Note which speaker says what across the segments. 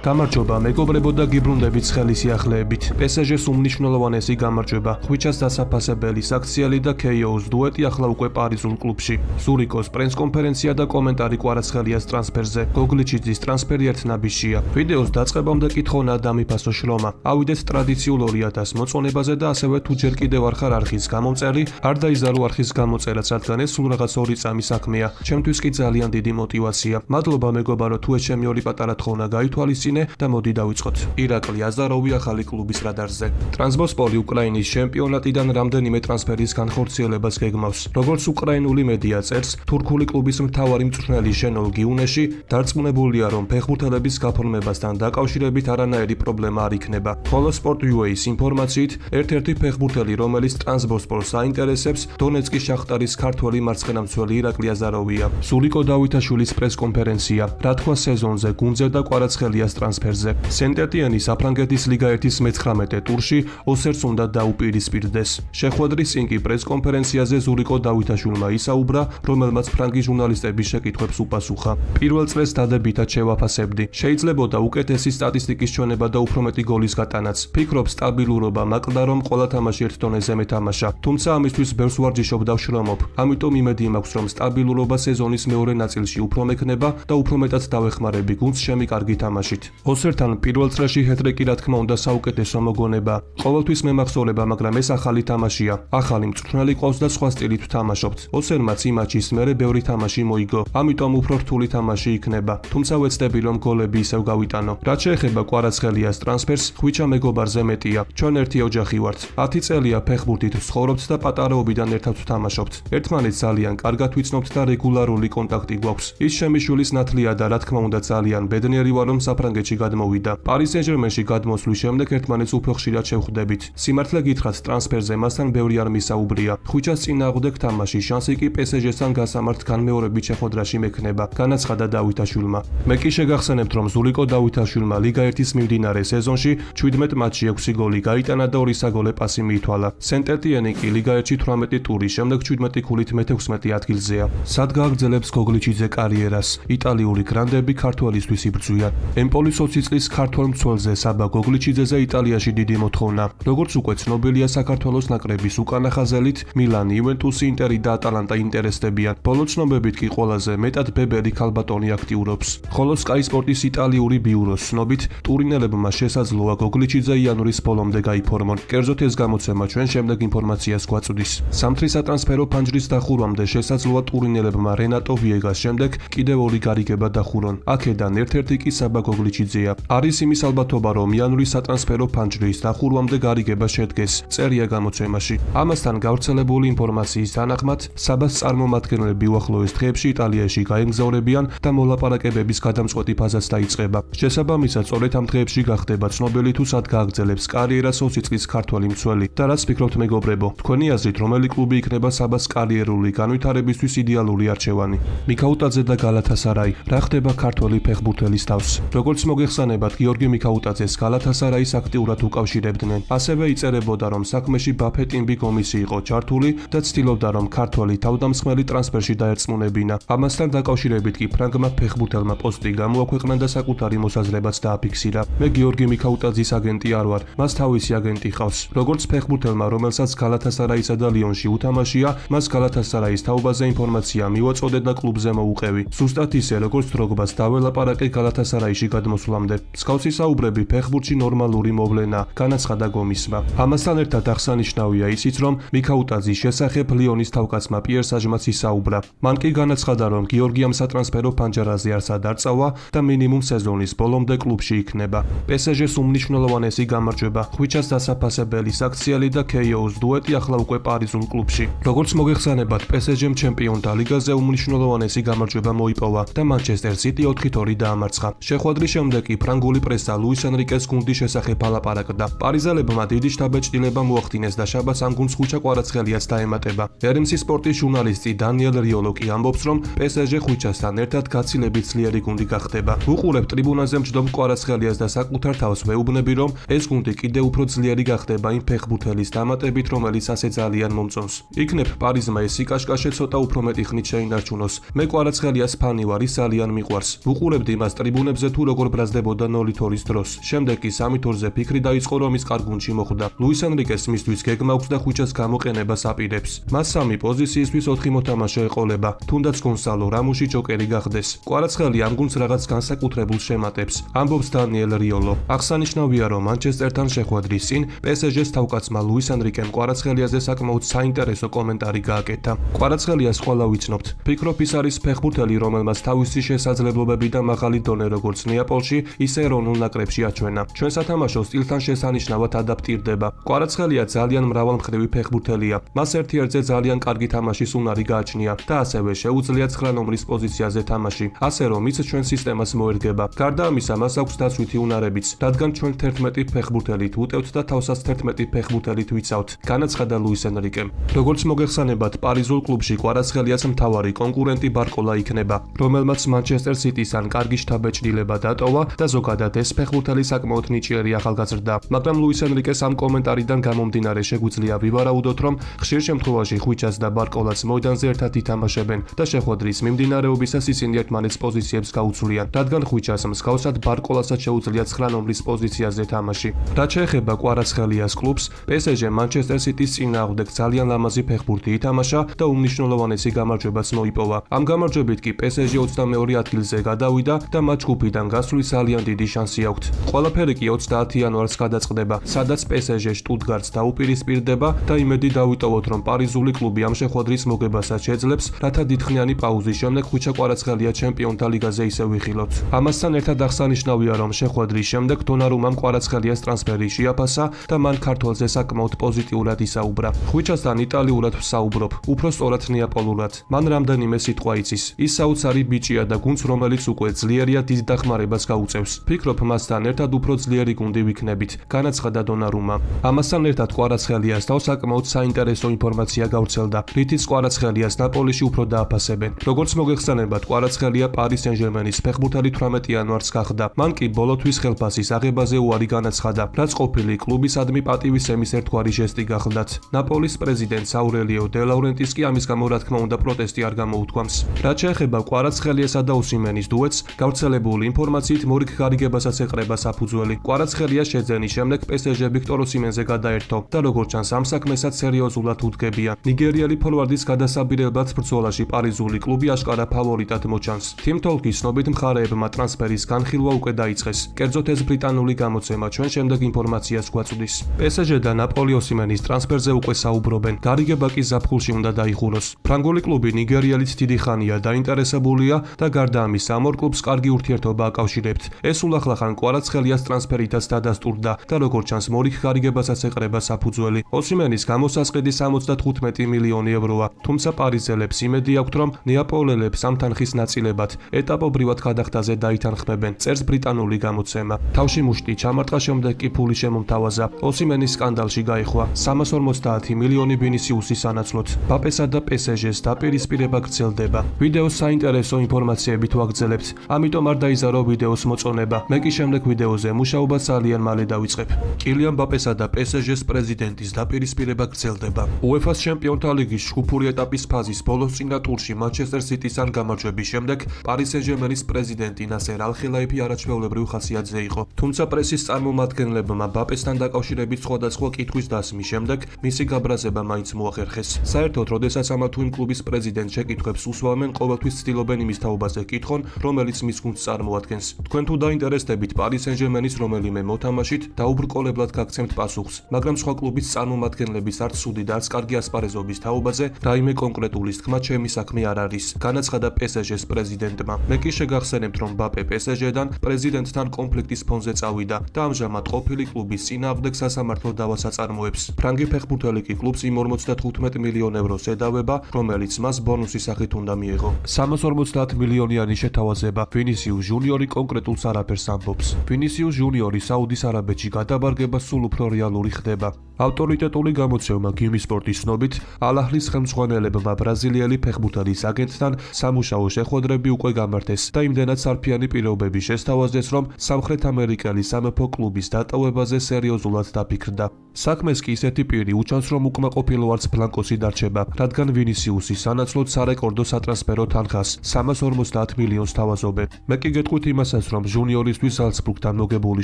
Speaker 1: გამარჯობა მეგობრებო და გიბრუნდებით ცხელი სიახლეებით. PSG-ს უმნიშვნელოვანესი გამარჯვება. ხვიჩას დასაფასებელი საქციელი და KO-ს დუეტი ახლა უკვე პარიზულ კლუბში. ზურიკოს პრესკონფერენცია და კომენტარი კვარაცხელიას ტრანსფერზე. გოგლიჩიძის ტრანსფერი ერთნაბიჯია. ვიდეოს დაწყებამდე კითხონა დამიფასო შრომა. ავიდეთ ტრადიციულ 2000 მოწონებაზე და ასევე თუ ჯერ კიდევ არ ხარ არხის გამომწერი, არ დაიზარო არხის გამოწერაც, რადგან ეს სულ რაღაც 2 წამის საქმეა. ჩემთვის კი ძალიან დიდი мотиваცია. მადლობა მეგობარო, თუ ეს ჩემი ორი პატარა თხოვნა გაითვალისწინე და მოდი დავიწყოთ. ირაკლი აზაროვი ახალი კლუბის რადარზე. ტრანსბოსპორი უკრაინის ჩემპიონატიდან რამდენიმე ტრანსფერის განხორციელებას გეგმავს. როგორც უკრაინული მედია წერს, თურქული კლუბის მთავარი მწვრთნელი ჟენოლ გიუნეში დარწმუნებულია, რომ ფეხბურთელების გაფორმებასთან დაკავშირებით არანაირი პრობლემა არ იქნება. ხოლო Sport.ua-ის ინფორმაციით, ერთ-ერთი ფეხბურთელი, რომელიც ტრანსბოსპორს აინტერესებს, დონეცკის შახტარის ქართველი მარცხენამცველი ირაკლი აზაროვია. ზურიკო დავითაშვილის პრესკონფერენცია, რა თქვა სეზონზე გუნდზე და კვარაცხელიას ტრანსფერზე. სენტ-ეტიენი საფრანგეთის ლიგა 1-ის მე-19 ტურში ოსერს უნდა დაუპირისპირდეს. შეხვედრის წინ კი პრესკონფერენციაზე ზურიკო დავითაშვილმა ისაუბრა, რომელმაც ფრანგი ჟურნალისტების შეკითხვებს უპასუხა. პირველ წელს დადებითად შევაფასებდი. შეიძლებოდა უკეთესი სტატისტიკის ჩვენება და უფრო მეტი გოლის გატანაც. ფიქრობ სტაბილურობა მაკლდა, რომ ყველა თამაში ერთ დონეზე მეთამაშა. თუმცა ამისთვის ბევრს ვარჯიშობ და ვშრომობ. ამიტომ იმედი მაქვს, რომ სტაბილურობა სეზონის მეორე ნაწილში უფრო მექნება და უფრო მეტად დავეხმარები გუნდს ჩემი კარგი თამაშით. ოსერთან პირველ წრეში ჰეტრიკი რა თქმა უნდა საუკეთესო მოგონება. ყოველთვის მემახსოვრება, მაგრამ ეს ახალი თამაშია. ახალი მწვრთნელი ყავს და სხვა სტილით ვთამაშობთ. ოსერმაც იმ მატჩის მერე ბევრი თამაში მოიგო. ამიტომ უფრო რთული თამაში იქნება. თუმცა ვეცდები, რომ გოლები ისევ გავიტანო. რაც შეეხება კვარაცხელიას ტრანსფერს, ხვიჩა მეგობარზე მეტია. ჩვენ ერთი ოჯახი ვართ. 10 წელია ფეხბურთით ვცხოვრობთ და პატარაობიდან ერთად ვთამაშობთ. ერთმანეთს ძალიან კარგად ვიცნობთ და რეგულარული კონტაქტი გვაქვს. ის ჩემი შვილის ნათლია და რა თქმა უნდა ძალიან ბედნიერი ვარ, რომ საფრანგეთში გადმოვიდა. პარი სენ-ჟერმენში გადმოსვლის შემდეგ ერთმანეთს უფრო ხშირად შევხვდებით. სიმართლე გითხრათ, ტრანსფერზე მასთან ბევრი არ მისაუბრია. ხვიჩას წინააღმდეგ თამაში შანსი კი PSG-სთან გასამართ განმეორებით შეხვედრაში მექნება, განაცხადა დავითაშვილმა. მე კი შეგახსენებთ, რომ ზურიკო დავითაშვილმა ლიგა 1-ის მიმდინარე სეზონში 17 მატჩში 6 გოლი გაიტანა და 2 საგოლე პასი მიითვალა. სენტ-ეტიენი კი ლიგა 1-ში 18 ტურის შემდეგ 17 ქულით მე-16 ადგილზეა. სად გააგრძელებს გოგლიჩიძე კარიერას? იტალიური გრანდები ქართველისთვის იბრძვიან. ემპოლის 20 წლის ქართველ მცველზე საბა გოგლიჩიძეზე იტალიაში დიდი მოთხოვნა. როგორც უკვე ცნობილია, საქართველოს ნაკრების უკანა ხაზელით მილანი, იუვენტუსი, ინტერი და ატალანტა ინტერესდებიან. ბოლო ცნობებით კი ყველაზე მეტად ბებერი ქალბატონი აქტიურობს. ხოლო Sky Sport-ის იტალიური ბიუროს ცნობით, ტურინელებმა შესაძლოა გოგლიჩიძე იანვრის ბოლომდე გაიფორმონ. კერძოდ ეს გამოცემა ჩვენ შემდეგ ინფორმაციას გვაწვდის. სამთრის სატრანსფერო ფანჯრის დახურვამდე შესაძლოა ტურინელებმა რენატო ვიეგას შემდეგ კიდევ 2 გარიგება დახურონ. აქედან ერთ-ერთი კი საბა გოგლიჩიძეა. არის იმის ალბათობა, რომ იანვრის სატრანსფერო ფანჯრის დახურვამდე გარიგება შედგეს, წერია გამოცემაში. ამასთან გავრცელებული ინფორმაციის თანახმად, საბას წარმომადგენლები უახლოეს დღეებში იტალიაში გაემგზავრებიან და მოლაპარაკებების გადამწყვეტი ფაზაც დაიწყება. შესაბამისად, სწორედ ამ დღეებში გახდება ცნობილი თუ სად გააგრძელებს კარიერას 20 წლის ქართველი მცველი. და რაც ფიქრობთ მეგობრებო, თქვენი აზრით რომელი კლუბი იქნება საბას კარიერული განვითარებისთვის იდეალური არჩევანი? მიქაუტაძე და გალათასარაი, რა ხდება ქართველი ფეხბურთელის თავს? როგორც მოგეხსენებათ, გიორგი მიქაუტაძეს გალათასარაის აქტიურად უკავშირებდნენ. ასევე იწერებოდა, რომ საქმეში ბაფეტინბი კომისი იყო ჩართული და ცდილობდა, რომ ქართველი თავდამსხმელი ტრანსფერში დაერწმუნებინა. ამასთან დაკავშირებით კი ფრანგმა ფეხბურთელმა პოსტი გამოაქვეყნა და საკუთარი მოსაზრებაც დააფიქსირა. მე გიორგი მიქაუტაძის აგენტი არ ვარ, მას თავისი აგენტი ყავს. როგორც ფეხბურთელმა, რომელსაც გალათასარაისა და ლიონში უთამაშია, მას გალათასარაის თაობაზე ინფორმაცია მივაწოდე და კლუბზე მოუყევი. ზუსტად ისე, როგორც დროგბას დაველაპარაკე გალათასარაიში გადმოსვლამდე. მსგავსი საუბრები ფეხბურთში ნორმალური მოვლენა, განაცხადა გომისმა. ამასთან ერთად აღსანიშნავია ისიც, რომ მიქაუტაძის შესახებ ლიონის თავკაცმა პიერ საჟმაც ისაუბრა. მან კი განაცხადა, რომ გიორგიამ სატრანსფერო ფანჯარაზე არსად არ წავა და მინიმუმ სეზონის ბოლომდე კლუბში იქნება. PSG-ს უმნიშვნელოვანესი გამარჯვება. ხვიჩას დასაფასებელი საქციელი და KO-ს დუეტი ახლა უკვე პარიზულ კლუბში. როგორც მოგეხსენებათ, PSG-მ ჩემპიონთა ლიგაზე უმნიშვნელოვანესი გამარჯვება მოიპოვა და Manchester City 4-2 დაამარცხა. შეხვედრის შემდეგ კი ფრანგული პრესა ლუის ენრიკეს გუნდის შესახებ ალაპარაკდა. პარიზელებმა დიდი შთაბეჭდილება მოახდინეს და შაბათს ამ გუნდს ხვიჩა კვარაცხელიას დაემატება. RMC სპორტის ჟურნალისტი დანიელ რიოლო კი ამბობს, რომ PSG ხვიჩასთან ერთად გაცილებით ძლიერი გუნდი გახდება. უყურებ ტრიბუნაზე მჯდომ კვარაცხელიას და საკუთარ თავს ვეუბნები, რომ ეს გუნდი კიდევ უფრო ძლიერი გახდება იმ ფეხბურთელის დამატებით, რომელიც ასე ძალიან მომწონს. იქნებ პარიზმა ეს სიკაშკაშე ცოტა უფრო მეტი ხნით შეინარჩუნოს. მე კვარაცხელიას ფანი ვარ, ის ძალიან მიყვარს. ვუყურებდი მას ტრიბუნებზე თუ როგორ ბრაზდებოდა 0-2-ის დროს. შემდეგ კი 3-2-ზე ფიქრი დაიწყო, რომ ის კარგუნში მოხვდა. ლუის ენრიკეს მისთვის გეგმა აქვს და ხვიჩას გამოყენებას აპირებს. მას 3 პოზიციისთვის 4 მოთამაშე ეყოლება, თუნდაც გონსალო რამუში ჯოკერი გახდეს. კვარაცხელი ამ გუნდს რაღაც განსაკუთრებულ შემატებს, ამბობს დანიელ რიოლო. აღსანიშნავია, რომ მანჩესტერთან შეხვედრის წინ PSG-ს თავკაცმა ლუის ენრიკემ კვარაცხელიაზე საკმაოდ საინტერესო კომენტარი გააკეთა. კვარაცხელიას ყველა ვიცნობთ. ფიქრობ, ის არის ფეხბურთელი, რომელმაც თავისი შესაძლებლობები და მაღალი დონე როგორც ნეაპოლში, ისე ეროვნულ ნაკრებში აჩვენა. ჩვენ სათამაშო სტილთან შესანიშნავად ადაპტირდება. კვარაცხელია ძალიან მრავალმხრივი ფეხბურთელია. მას ერთ-ერთზე ძალიან კარგი თამაშის უნარი გააჩნია და ასევე შეუძლია 9 ნომრის პოზიციაზე თამაში, ასე რომ ის ჩვენ სისტემას მოერგება. გარდა ამისა, მას აქვს დაცვითი უნარებიც, რადგან ჩვენ 11 ფეხბურთელით ვუტევთ და თავსაც 11 ფეხბურთელით ვიცავთ, განაცხადა ლუის ენრიკემ. როგორც მოგეხსენებათ, პარიზულ კლუბში კვარაცხელიას მთავარი კონკურენტი ბარკოლა იქნება, რომელმაც მანჩესტერ სიტისთან კარგი შთაბეჭდილება დატოვა და ზოგადად ეს ფეხბურთელი საკმაოდ ნიჭიერი ახალგაზრდა. მაგრამ ლუის ენრიკეს ამ კომენტარიდან გამომდინარე შეგვიძლია ვივარაუდოთ, რომ ხშირ შემთხვევაში ხვიჩას და ბარკოლას მოედანზე ერთად ითამაშებენ და შეხვედრის მიმდინარეობისას ისინი ერთმანეთს პოზიციებს გაუცვლიან, რადგან ხვიჩას მსგავსად ბარკოლასაც შეუძლია 9 ნომრის პოზიციაზე თამაში. რაც შეეხება კვარაცხელიას კლუბს, PSG მანჩესტერ სიტის წინააღმდეგ ძალიან ლამაზი ფეხბურთი ითამაშა და უმნიშვნელოვანესი გამარჯვებაც მოიპოვა. ამ გამარჯვებით კი PSG 22 ადგილზე გადავიდა და მათ ჯგუფიდან გასვლის ძალიან დიდი შანსი აქვთ. ყველაფერი კი 30 იანვარს გადაწყდება, სადაც PSG შტუტგარტს დაუპირისპირდება და იმედი დავიტოვოთ, რომ პარიზული კლუბი ამ შეხვედრის მოგებასაც შეძლებს, რათა დიდხნიანი პაუზის შემდეგ ხვიჩა კვარაცხელია ჩემპიონთა ლიგაზე ისევ ვიხილოთ. ამასთან ერთად აღსანიშნავია, რომ შეხვედრის შემდეგ დონარუმამ კვარაცხელიას ტრანსფერი შეაფასა და მან ქართველზე საკმაოდ პოზიტიურად ისაუბრა. ხვიჩასთან იტალიურად ვსაუბრობ, უფრო სწორად ნეაპოლურად. მან რამდენიმე სიტყვა იცის. ის საოცარი ბიჭია და გუნდს, რომელიც უკვე ძლიერია, დიდ დახმარებას გაუწევს. ფიქრობ, მასთან ერთად უფრო ძლიერი გუნდი ვიქნებით, განაცხადა დონარუმა. ამასთან ერთად კვარაცხელიას თავ საკმაოდ საინტერესო ინფორმაცია გავრცელდა, რითიც კვარაცხელიას ნაპოლიში უფრო დააფასებენ. როგორც მოგეხსენებათ, კვარაცხელია პარის სენ-ჟერმენის ფეხბურთელი 18 იანვარს გახდა. მან კი ბოლოთვის ხელფასის აღებაზე უარი განაცხადა, რაც ყოფილი კლუბისადმი პატივისცემის ერთგვარი ჟესტი გახლდათ. ნაპოლის პრეზიდენტს აურელიო დე ლაურენტის კი ამის გამო რა თქმა უნდა პროტესტი არ გამოუთქვამს. რაც შეეხება კვარაცხელიასა და ოსიმენის დუეტს, გავრცელებული ინფორმაციით მორიგ გარიგებასაც ეყრება საფუძველი. კვარაცხელიას შეძენის შემდეგ PSG ვიქტორ ოსიმენზე გადაერთო და როგორც ჩანს ამ საქმესაც სერიოზულად უდგებიან. ნიგერიელი ფორვარდის გადასაბირებლად ბრძოლაში პარიზული კლუბი აშკარა ფავორიტად მოჩანს. Team Talk-ის ცნობით მხარეებმა ტრანსფერის განხილვა უკვე დაიწყეს. კერძოდ ეს ბრიტანული გამოცემა ჩვენ შემდეგ ინფორმაციას გვაწვდის. PSG და ნაპოლი ოსიმენის ტრანსფერზე უკვე საუბრობენ. გარიგება კი ზაფხულში უნდა დაიხუროს. ფრანგული კლუბი ნიგერიელით დიდი ხანია დაინტერესებულია და გარდა ამისა ამ ორ კლუბს კარგი ურთიერთობა აკავშირებთ. ეს ულახლახან კვარაცხელიას ტრანსფერითაც დადასტურდა და როგორც ჩანს მორიგ გარიგებასაც ეყრება საფუძველი. ოსიმენის გამოსასყიდი 75 მილიონი ევროა, თუმცა პარიზელებს იმედი აქვთ, რომ ნეაპოლელებს ამ თანხის ნაწილებად ეტაპობრივად გადახდაზე დაითანხმებენ, წერს ბრიტანული გამოცემა. თავში მუშტი ჩამარტყა შემდეგ კი ფული შემომთავაზა. ოსიმენის სკანდალში გაიხვა 350 მილიონი ვინისიუსის სანაცვლოდ. ბაპესა და PSG-ს დაპირისპირება გრძელდება. ვიდეოს საინტერესო ინფორმაციებით ვაგრძელებთ, ამიტომ არ დაიზარო ვიდეოს მოწონება. მე კი შემდეგ ვიდეოზე მუშაობა ძალიან მალე დავიწყებ. კილიან ბაპესა და PSG-ს პრეზიდენტის დაპირისპირება გრძელდება. UEFA-ს ჩემპიონთა ლიგის ჯგუფური ეტაპის ფაზის ბოლოს წინა ტურში მანჩესტერ სიტისთან გამარჯვების შემდეგ პარის სენ-ჟერმენის პრეზიდენტი ნასერ ალ-ხელაიფი არაჩვეულებრივ ხასიათზე იყო. თუმცა პრესის წარმომადგენლებმა ბაპესთან დაკავშირებით სხვადასხვა კითხვის დასმის შემდეგ მისი გაბრაზება მაინც მოახერხეს. საერთოდ, როდესაც ამა თუ იმ კლუბის პრეზიდენტს შეკითხვებს უსვამენ, ყოველთვის ცდილობენ იმის თაობაზე კითხონ, რომელიც მის გუნდს წარმოადგენს. თქვენ თუ დაინტერესდებით პარის სენ-ჟერმენის რომელიმე მოთამაშით, დაუბრკოლებლად გაგცემთ პასუხს, მაგრამ სხვა კლუბის წარმომადგენლების არც სუდი და არც კარგი ასპარეზობის თაობაზე რაიმე კონკრეტულის თქმა ჩემი საქმე არ არის, განაცხადა PSG-ს პრეზიდენტმა. მე კი შეგახსენებთ, რომ ბაპე PSG-დან პრეზიდენტთან კონფლიქტის ფონზე წავიდა და ამჟამად ყოფილი კლუბის წინააღმდეგ სასამართლო დავას აწარმოებს. ფრანგი ფეხბურთელი კი კლუბს იმ 55 მილიონ ევროს ედავება, რომელიც მას ბონუსის სახით უნდა მიეღო. 350 მილიონიანი შეთავაზება. ვინისიუს ჟუნიორი კონკრეტულს არაფერს ამბობს. ვინისიუს ჟუნიორი საუდის არაბეთში გადაბარგება სულ უფრო რეალური ხდება. ავტორიტეტული გამოცემა გიმი სპორტის ცნობით, ალ-აჰლის ხელმძღვანელებმა ბრაზილიელი ფეხბურთელის აგენტთან სამუშაო შეხვედრები უკვე გამართეს და იმდენად სარფიანი პირობები შესთავაზეს, რომ სამხრეთ ამერიკელი სამეფო კლუბის დატოვებაზე სერიოზულად დაფიქრდა. საქმეს კი ისეთი პირი უჩანს, რომ უკმაყოფილო არც ბლანკოსი დარჩება, რადგან ვინისიუსი სანაცვლოდ სარეკორდო სატრანსფერო თანხას 350 მილიონს თავაზობენ. მე კი გეტყვით იმასაც, რომ ჟუნიორისთვის ზალცბურგთან მოგებული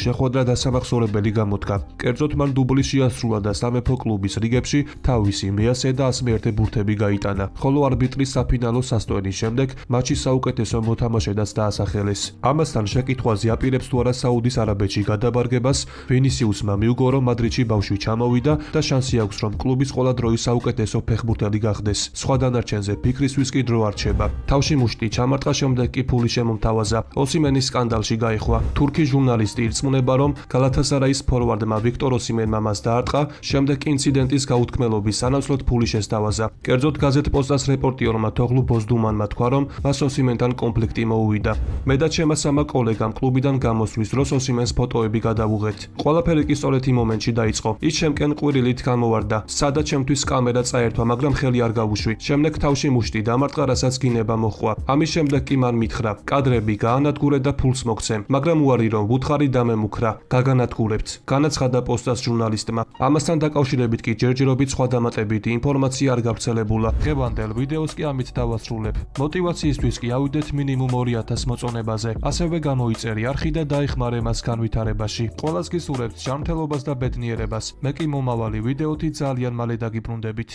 Speaker 1: შეხვედრა დასამახსოვრებელი გამოდგა. კერძოდ მან დუბლი შეასრულა და სამეფო კლუბის რიგებში თავისი მეასე და 101 ბურთები გაიტანა, ხოლო არბიტრის საფინალო სასტოენის შემდეგ მატჩის საუკეთესო მოთამაშედაც დაასახელეს. ამასთან შეკითხვაზე აპირებს თუ არა საუდის არაბეთში გადაბარგებას, ვინისიუსმა მიუგო, რომ მადრიდში ბავშვი ჩამოვიდა და შანსი აქვს, რომ კლუბის ყველა დროის საუკეთესო ფეხბურთელი გახდეს. სხვა დანარჩენზე ფიქრისთვის კი დრო არ რჩება. თავში მუშტი ჩამარტყა, შემდეგ კი ფული შემომთავაზა. ოსიმენის სკანდალში გაიხვა. თურქი ჟურნალისტი ირწმუნება, რომ გალათასარაის ფორვარდმა ვიქტორ ოსიმენმა მას დაარტყა, შემდეგ კი ინციდენტის გაუთქმელობის სანაცვლოდ ფული შესთავაზა. კერძოდ გაზეთ პოსტას რეპორტიორმა თოღლუ ბოზდუმანმა თქვა, რომ მას ოსიმენთან კონფლიქტი მოუვიდა. მე და ჩემასამა კოლეგამ კლუბიდან გამოსვლის დროს ოსიმენს ფოტოები გადავუღეთ. ყველაფერი კი სწორედ იმ მომენტში დაიწყო. ის ჩემკენ ყვირილით გამოვარდა. სადაც ჩემთვის კამერა წაერთვა, მაგრამ ხელი არ გავუშვი. შემდეგ თავში მუშტი დამარტყა, რასაც გინება მოჰყვა. ამის შემდეგ კი მან მითხრა: კადრები გაანადგურე და ფულს მოგცე, მაგრამ უარი რომ ვუთხარი დამემუქრა. გაგანადგურებთ. განაცხადა პოსტას ჟურნალისტმა. ამასთან დაკავშირებით კი ჯერჯერობით სხვა დამატებითი ინფორმაცია არ გავრცელებულა. დღევანდელ ვიდეოს კი ამით დავასრულებ. მოტივაციისთვის კი ავიდეთ მინიმუმ 2000 მოწონებაზე. ასევე გამოიწერი არხი და დაეხმარე მას განვითარებაში. ყველას გისურვებთ ჯანმრთელობას და ბედნიერებას. მე კი მომავალი ვიდეოთი ძალიან მალე დაგიბრუნდებით.